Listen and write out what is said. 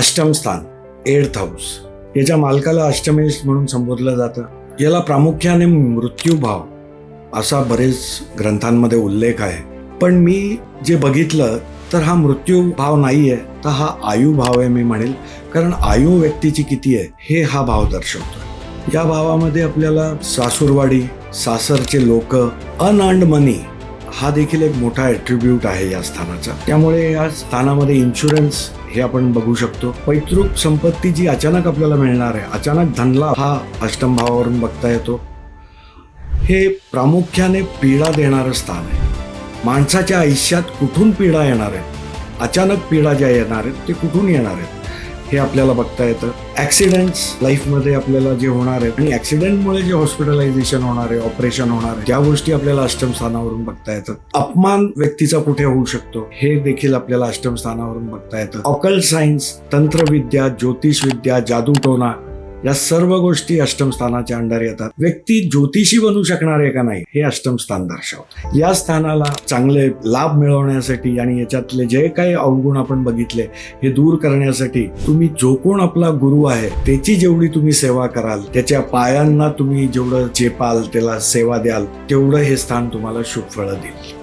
अष्टम स्थान, 8th house, याच्या मालकाला अष्टमेश म्हणून संबोधलं जातं. याला प्रामुख्याने मृत्यूभाव असा बरेच ग्रंथांमध्ये उल्लेख आहे. पण मी जे बघितलं तर हा मृत्यूभाव नाही आहे, तर हा आयुभाव आहे मी म्हणेल. कारण आयु व्यक्तीची किती आहे हे हा भाव दर्शवतो. या भावामध्ये आपल्याला सासूरवाडी, सासरचे लोक, अनअर्न्ड मनी हा देखील एक मोठा ॲट्रिब्यूट आहे या स्थानाचा. त्यामुळे या स्थानामध्ये इन्शुरन्स हे आपण बघू शकतो. पैतृक संपत्ती जी अचानक आपल्याला मिळणार आहे, अचानक धनलाभ हा अष्टम भावावरून बघता येतो. हे प्रामुख्याने पीडा देणारं स्थान आहे. माणसाच्या आयुष्यात कुठून पीडा येणार आहे, अचानक पीडा ज्या येणार आहेत ते कुठून येणार आहेत हे आपल्याला बघता येतं. ॲक्सिडेंट्स लाईफमध्ये आपल्याला जे होणार आहेत आणि ॲक्सिडेंटमुळे जे हॉस्पिटलायझेशन होणार आहे, ऑपरेशन होणार आहे, त्या गोष्टी आपल्याला अष्टम स्थानावरून बघता येतात. अपमान व्यक्तीचा कुठे होऊ शकतो हे देखील आपल्याला अष्टम स्थानावरून बघता येतं. ऑकल्ट सायन्स, तंत्रविद्या, ज्योतिषविद्या, जादूटोणा या सर्व गोष्टी अष्टम स्थानाच्या अंडर येतात. व्यक्ती ज्योतिषी बनू शकणार आहे का नाही हे अष्टम स्थान दर्शवतं. या स्थानाला चांगले लाभ मिळवण्यासाठी आणि याच्यातले जे काही अवगुण आपण बघितले हे दूर करण्यासाठी तुम्ही जो कोण आपला गुरु आहे त्याची जेवढी तुम्ही सेवा कराल, त्याच्या पायांना तुम्ही जेवढं चेपाल, त्याला सेवा द्याल, तेवढं हे स्थान तुम्हाला शुभ फळं देईल.